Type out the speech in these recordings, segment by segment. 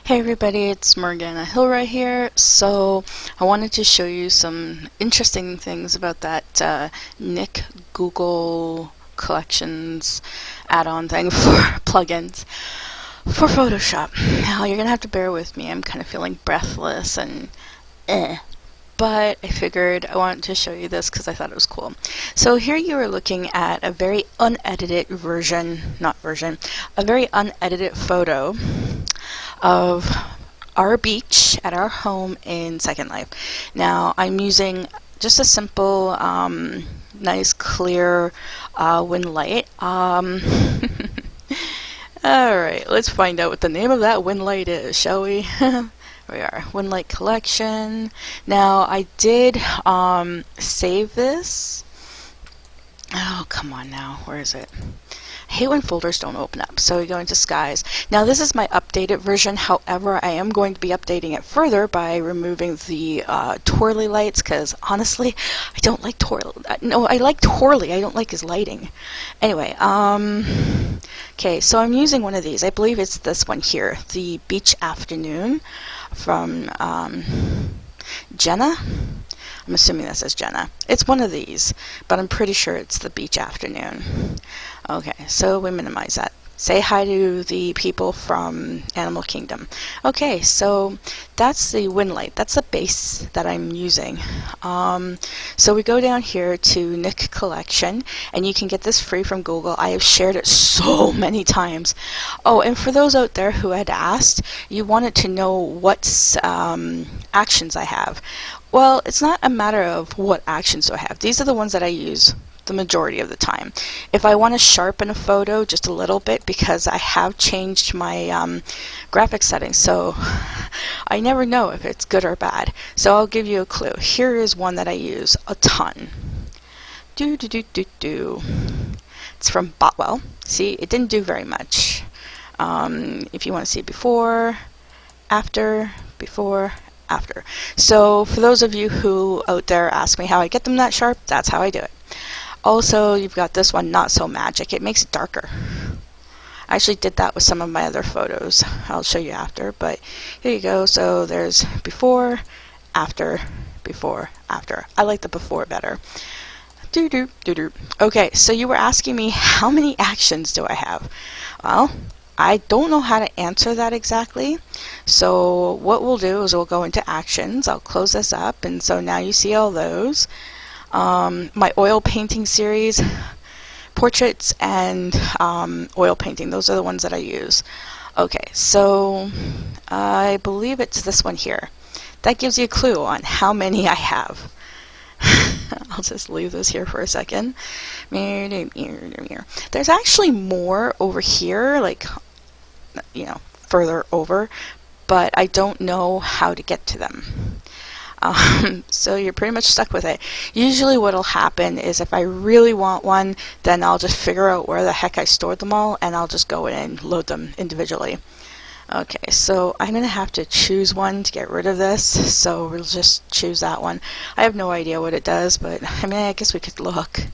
Hey everybody, it's Morgana Hilra here. So I wanted to show you some interesting things about that Nick Google Collections add-on thing for plugins for Photoshop. Now you're gonna have to bear with me. I'm kind of feeling breathless and but I figured I wanted to show you this because I thought it was cool. So here you are looking at a very unedited a very unedited photo of our beach at our home in Second Life. Now I'm using just a simple, nice clear wind light. Alright, let's find out what the name of that wind light is, shall we? Here we are, wind light collection. Now I did save this. Oh, come on now, where is it? I hate when folders don't open up, so we go into skies. Now this is my updated version, however I am going to be updating it further by removing the twirly lights, because honestly I don't like twirly. No, I like twirly, I don't like his lighting. Anyway, okay, so I'm using one of these. I believe it's this one here, the Beach Afternoon from Jenna. I'm assuming that says Jenna. It's one of these, but I'm pretty sure it's the Beach Afternoon. Okay, so we minimize that. Say hi to the people from Animal Kingdom. Okay, so that's the wind light. That's the base that I'm using. So we go down here to Nick Collection, and you can get this free from Google. I have shared it so many times. Oh, and for those out there who had asked, you wanted to know what actions I have. Well, it's not a matter of what actions do I have. These are the ones that I use the majority of the time. If I want to sharpen a photo just a little bit, because I have changed my graphic settings, so I never know if it's good or bad. So I'll give you a clue. Here is one that I use a ton. It's from Botwell. See, it didn't do very much. If you want to see before, after, before, after. So for those of you who out there ask me how I get them that sharp, that's how I do it. Also, you've got this one, Not So Magic. It makes it darker. I actually did that with some of my other photos. I'll show you after, but here you go. So there's before, after, before, after. I like the before better. Okay, so you were asking me how many actions do I have? Well, I don't know how to answer that exactly. So what we'll do is we'll go into actions. I'll close this up, and so now you see all those. My oil painting series, portraits and oil painting, those are the ones that I use. Okay, so I believe it's this one here. That gives you a clue on how many I have. I'll just leave this here for a second. There's actually more over here, like, you know, further over, but I don't know how to get to them. So you're pretty much stuck with it. Usually what'll happen is if I really want one, then I'll just figure out where the heck I stored them all, and I'll just go in and load them individually. Okay, so I'm going to have to choose one to get rid of this, so we'll just choose that one. I have no idea what it does, but I mean, I guess we could look.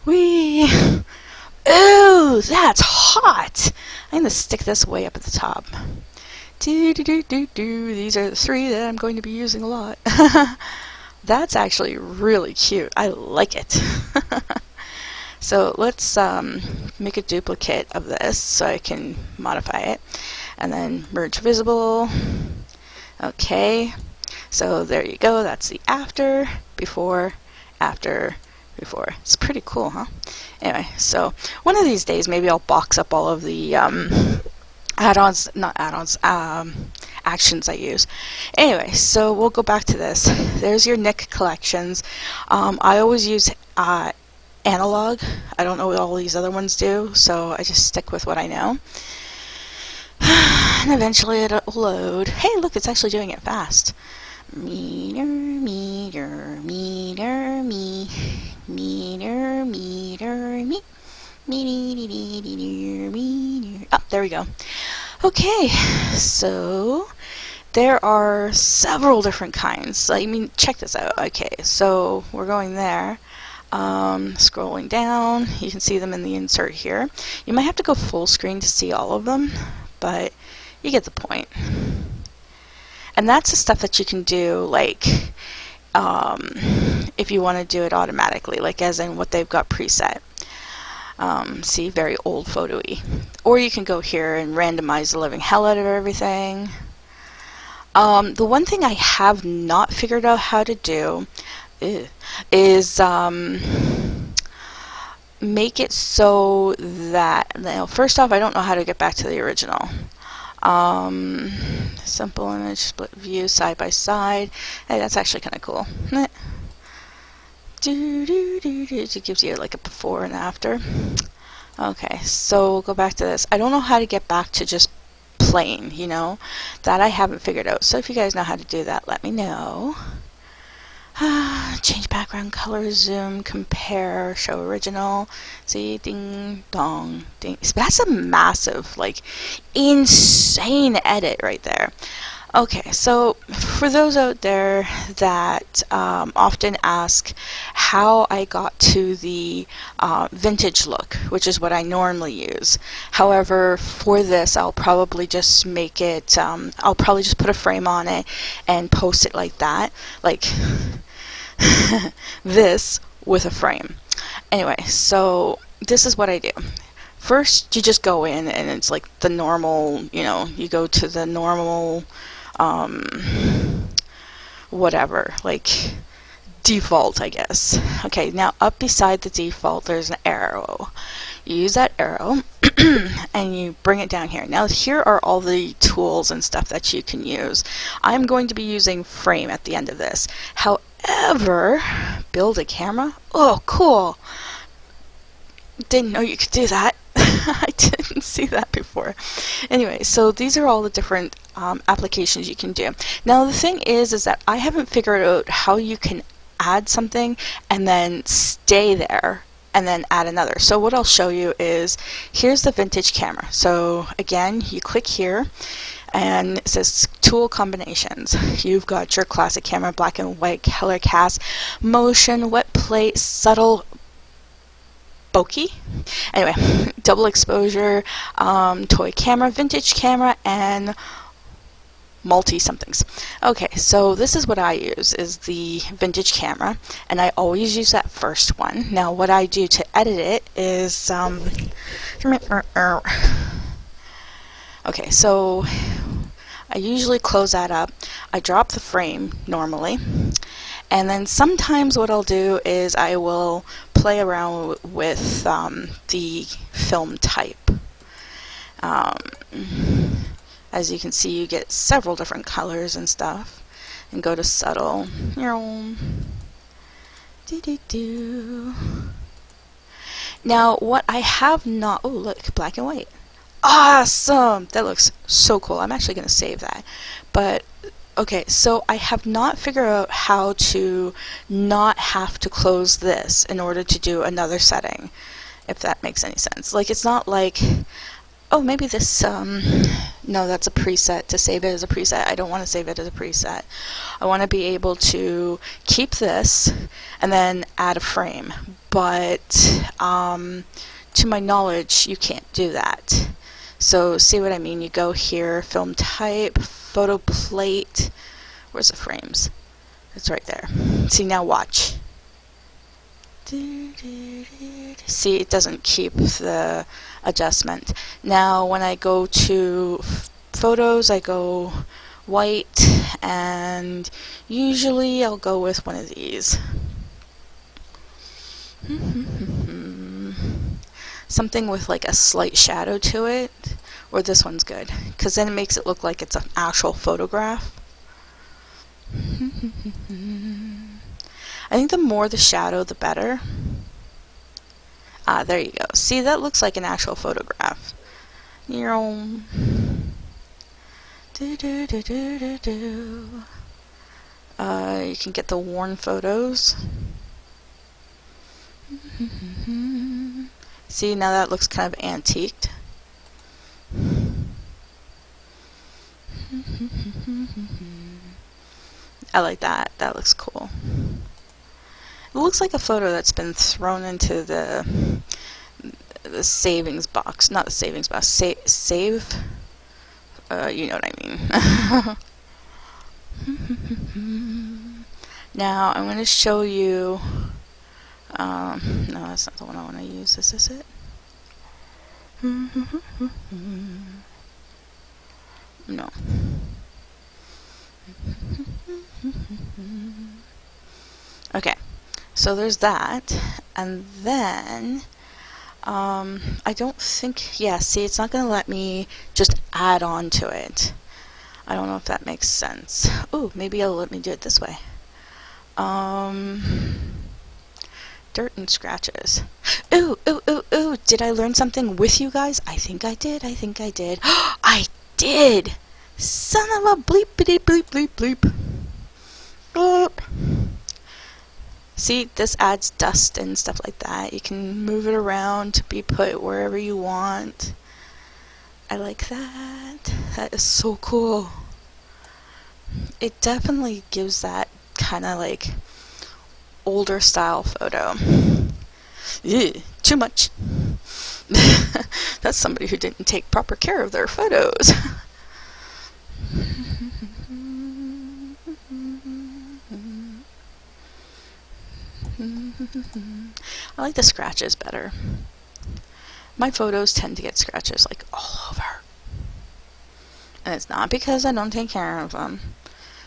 Whee! Ooh, that's hot! I'm going to stick this way up at the top. These are the three that I'm going to be using a lot. That's actually really cute. I like it. So let's make a duplicate of this so I can modify it. And then merge visible. Okay. So there you go. That's the after, before, after, before. It's pretty cool, huh? Anyway, so one of these days maybe I'll box up all of the actions I use. Anyway, so we'll go back to this. There's your Nick Collections. I always use analog. I don't know what all these other ones do, so I just stick with what I know. And eventually it'll load. Hey, look, it's actually doing it fast. Meter, meter, meter, me. Meter, meter, me. Oh, there we go. Okay, so there are several different kinds. I mean, check this out. Okay, so we're going there. Scrolling down, you can see them in the insert here. You might have to go full screen to see all of them, but You get the point. And that's the stuff that you can do, like, if you want to do it automatically, like as in what they've got preset. See, very old photo-y. Or you can go here and randomize the living hell out of everything. The one thing I have not figured out how to do is make it so that, first off, I don't know how to get back to the original. Simple image, split view, side by side. Hey, that's actually kind of cool. It gives you like a before and after. Okay, so we'll go back to this. I don't know how to get back to just plain, you know? That I haven't figured out. So if you guys know how to do that, let me know. Change background color, zoom, compare, show original. See, ding, dong, ding. That's a massive, like, insane edit right there. Okay, so for those out there that often ask how I got to the vintage look, which is what I normally use. However, for this, I'll probably just make it, I'll probably just put a frame on it and post it like that, like this with a frame. Anyway, so this is what I do. First, you just go in and it's like the normal, you know, you go to the normal whatever, like default, I guess. Okay, now up beside the default there's an arrow. You use that arrow and you bring it down here. Now here are all the tools and stuff that you can use. I'm going to be using frame at the end of this. However, build a camera? Oh, cool. Didn't know you could do that. I didn't see that before. Anyway, so these are all the different applications you can do. Now the thing is that I haven't figured out how you can add something and then stay there and then add another. So what I'll show you is, here's the vintage camera. So again, you click here and it says tool combinations. You've got your classic camera, black and white, color cast, motion, wet plate, subtle, bokeh. Anyway, double exposure, toy camera, vintage camera, and multi-somethings. Okay, so this is what I use, is the vintage camera, and I always use that first one. Now what I do to edit it is, okay, so I usually close that up. I drop the frame normally, and then sometimes what I'll do is I will play around with the film type. As you can see, you get several different colors and stuff. And go to subtle. Now, what I have not... Oh, look, black and white. Awesome! That looks so cool. I'm actually going to save that. But, okay, so I have not figured out how to not have to close this in order to do another setting, if that makes any sense. Like, it's not like... Oh, maybe this, no, that's a preset, to save it as a preset. I don't want to save it as a preset. I want to be able to keep this and then add a frame. But to my knowledge, you can't do that. So see what I mean? You go here, film type, photo plate. Where's the frames? It's right there. See, now watch. See, it doesn't keep the adjustment. Now when I go to photos, I go white, and usually I'll go with one of these. Something with like a slight shadow to it, or this one's good, because then it makes it look like it's an actual photograph. I think the more the shadow, the better. Ah, there you go. See, that looks like an actual photograph. You can get the worn photos. See, now that looks kind of antiqued. I like that. That looks cool. It looks like a photo that's been thrown into the savings box. Not the savings box. Save You know what I mean. Now I'm going to show you. No, that's not the one I want to use. Is this it? No. Okay, so there's that, and then I don't think, yeah, see, it's not going to let me just add on to it. I don't know if that makes sense. Ooh, maybe it'll let me do it this way. Dirt and scratches. Ooh, ooh, ooh, ooh, did I learn something with you guys? I think I did, I think I did. I did! Son of a bleepity bleep bleep bleep. Bleep. See, this adds dust and stuff like that. You can move it around to be put wherever you want. I like that. That is so cool. It definitely gives that kind of like older style photo. Ew, too much. That's somebody who didn't take proper care of their photos. I like the scratches better. My photos tend to get scratches like all over. And it's not because I don't take care of them.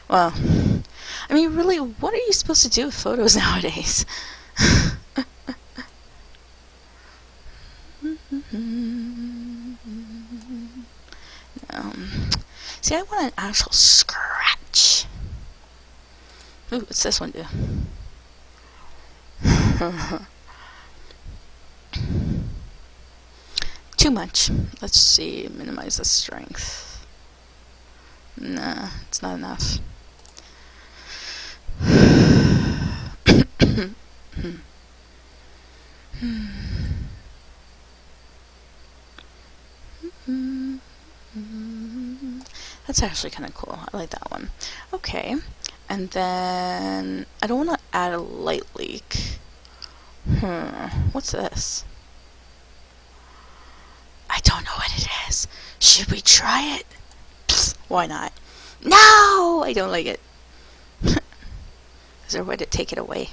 Well, I mean, really, what are you supposed to do with photos nowadays? See, I want an actual scratch. Ooh, what's this one do? Too much. Let's see, minimize the strength. Nah, it's not enough. That's actually kind of cool. I like that one. Okay, and then I don't want to add a light leak. What's this? I don't know what it is. Should we try it? Psst, why not? No! I don't like it. Is there a way to take it away?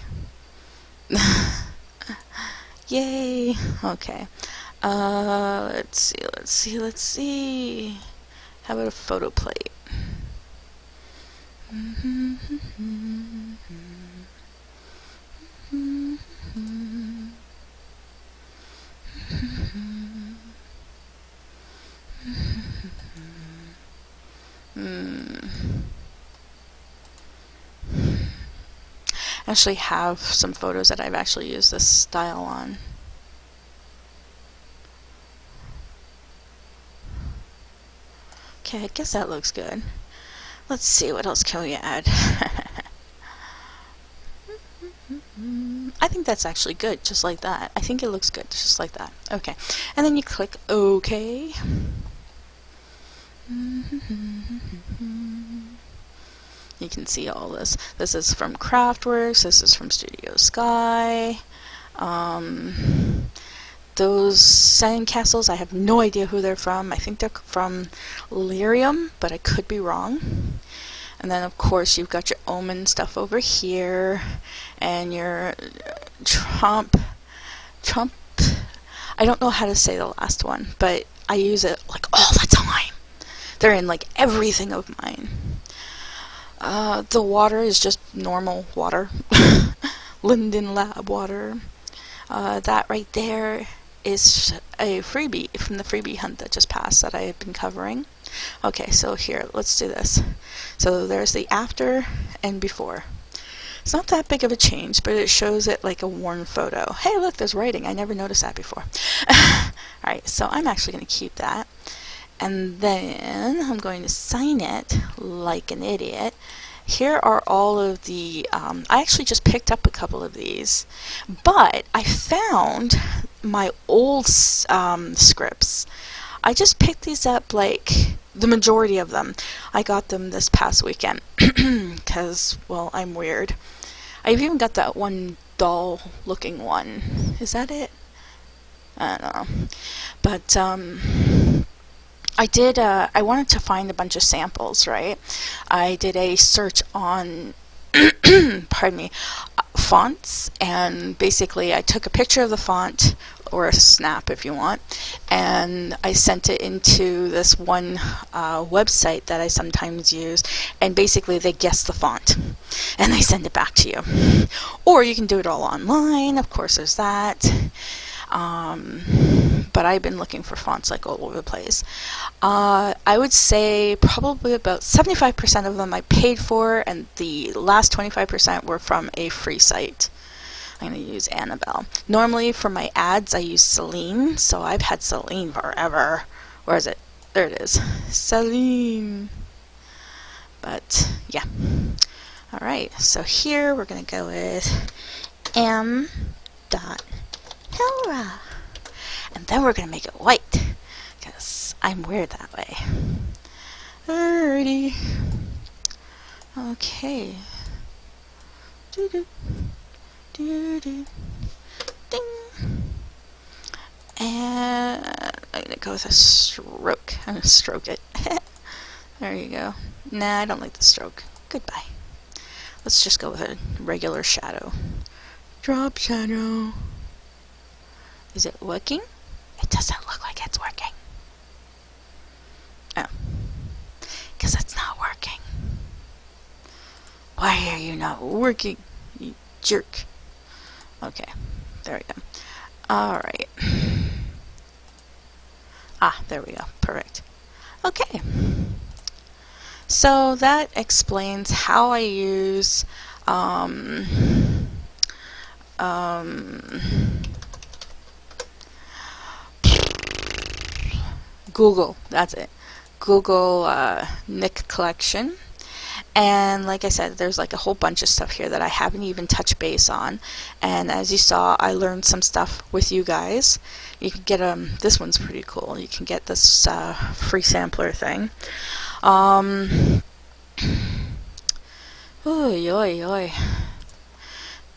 Yay! Okay. Let's see. How about a photo plate? I actually have some photos that I've actually used this style on. Okay, I guess that looks good. Let's see, what else can we add? I think that's actually good, just like that. I think it looks good, just like that. Okay, and then you click OK. You can see all this. This is from Craftworks. This is from Studio Sky. Those sandcastles, I have no idea who they're from. I think they're from Lyrium, but I could be wrong. And then, of course, you've got your Omen stuff over here, and your Trump. I don't know how to say the last one, but I use it like all the time. They're in like everything of mine. The water is just normal water. Linden Lab water. That right there is a freebie from the freebie hunt that just passed that I have been covering. Okay, so here, let's do this. So there's the after and before. It's not that big of a change, but it shows it like a worn photo. Hey, look, there's writing. I never noticed that before. Alright, so I'm actually going to keep that. And then I'm going to sign it like an idiot. Here are all of the, I actually just picked up a couple of these, but I found my old scripts. I just picked these up, like, the majority of them. I got them this past weekend, because, well, I'm weird. I've even got that one doll-looking one. Is that it? I don't know. But, I wanted to find a bunch of samples, right? I did a search on, pardon me, fonts, and basically I took a picture of the font, or a snap if you want, and I sent it into this one website that I sometimes use, and basically they guess the font and they send it back to you. Or you can do it all online, of course there's that. But I've been looking for fonts like all over the place. I would say probably about 75% of them I paid for, and the last 25% were from a free site. I'm going to use Annabelle. Normally for my ads I use Celine, so I've had Celine forever. Where is it? There it is. Celine. But yeah. Alright, so here we're going to go with M. Hilra. And then we're going to make it white, because I'm weird that way. Alrighty. Okay. Doo-doo. Doo-doo. Ding. And I'm going to go with a stroke. I'm going to stroke it. There you go. Nah, I don't like the stroke. Goodbye. Let's just go with a regular shadow. Drop shadow. Is it working? It doesn't look like it's working. Oh. Because it's not working. Why are you not working, you jerk? Okay. There we go. Alright. Ah, there we go. Perfect. Okay. So that explains how I use Google, that's it. Google Nick Collection. And like I said, there's like a whole bunch of stuff here that I haven't even touched base on. And as you saw, I learned some stuff with you guys. You can get this one's pretty cool. You can get this free sampler thing. Oy, oy, oy.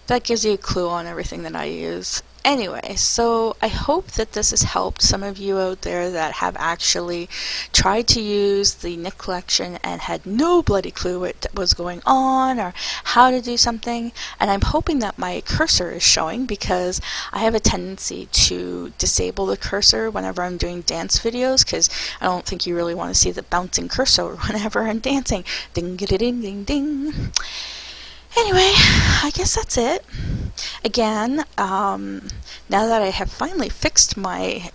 That gives you a clue on everything that I use. Anyway, so I hope that this has helped some of you out there that have actually tried to use the Nick Collection and had no bloody clue what was going on or how to do something. And I'm hoping that my cursor is showing, because I have a tendency to disable the cursor whenever I'm doing dance videos, because I don't think you really want to see the bouncing cursor whenever I'm dancing. Ding, ding, ding, ding, ding. Anyway, I guess that's it. Again, now that I have finally fixed my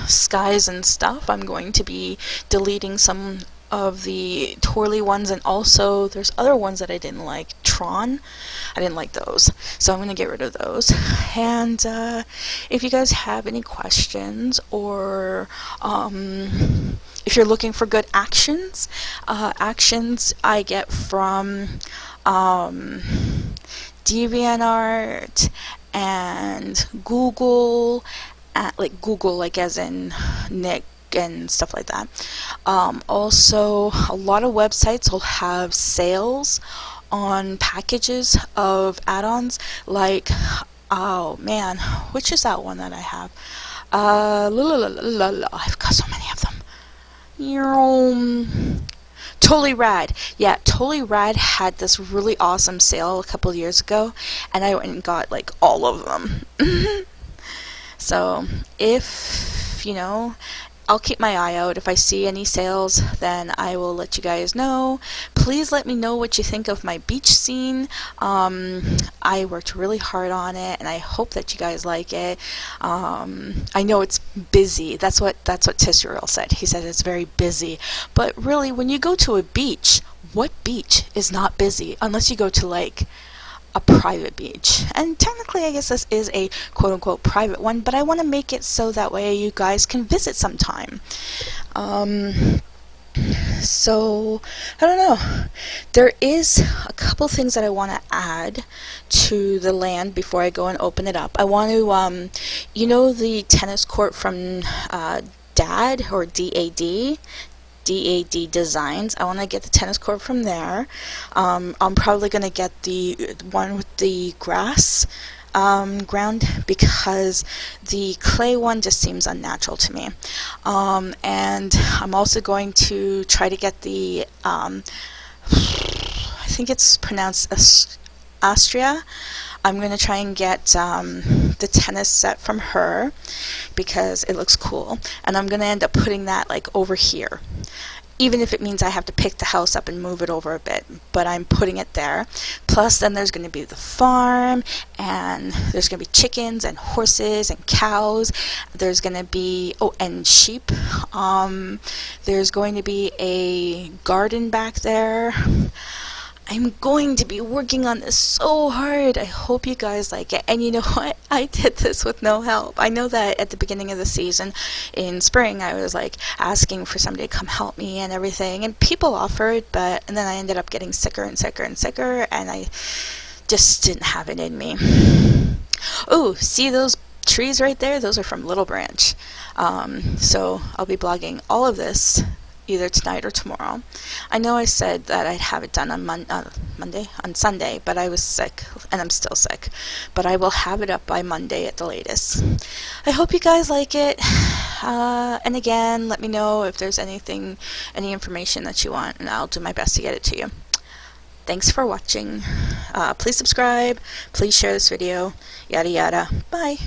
skies and stuff, I'm going to be deleting some of the twirly ones, and also there's other ones that I didn't like. Tron, I didn't like those, so I'm going to get rid of those. And if you guys have any questions, or if you're looking for good actions I get from DeviantArt and Google, like as in Nick and stuff like that. Also, a lot of websites will have sales on packages of add-ons, like, oh man, which is that one that I have? I've got so many of them. Totally Rad. Yeah, Totally Rad had this really awesome sale a couple of years ago, and I went and got like all of them. So if, you know, I'll keep my eye out. If I see any sales, then I will let you guys know. Please let me know what you think of my beach scene. I worked really hard on it, and I hope that you guys like it. I know it's busy. That's what Tisserel said. He said it's very busy. But really, when you go to a beach, what beach is not busy? Unless you go to like a private beach. And technically I guess this is a quote-unquote private one, but I want to make it so that way you guys can visit sometime. So I don't know, there is a couple things that I want to add to the land before I go and open it up. I want to you know the tennis court from DAD, or DAD Designs. I want to get the tennis court from there. I'm probably going to get the one with the grass ground because the clay one just seems unnatural to me. And I'm also going to try to get the, I think it's pronounced Astria. I'm going to try and get the tennis set from her because it looks cool, and I'm going to end up putting that like over here, even if it means I have to pick the house up and move it over a bit, but I'm putting it there. Plus then there's going to be the farm, and there's going to be chickens and horses and cows. There's going to be, oh, and sheep. There's going to be a garden back there. I'm going to be working on this so hard. I hope you guys like it. And you know what? I did this with no help. I know that at the beginning of the season in spring, I was like asking for somebody to come help me and everything. And people offered, and then I ended up getting sicker and sicker and sicker. And I just didn't have it in me. Oh, see those trees right there? Those are from Little Branch. So I'll be blogging all of this either tonight or tomorrow. I know I said that I'd have it done on Sunday, but I was sick, and I'm still sick. But I will have it up by Monday at the latest. I hope you guys like it. And again, let me know if there's any information that you want, and I'll do my best to get it to you. Thanks for watching. Please subscribe. Please share this video. Yada yada. Bye.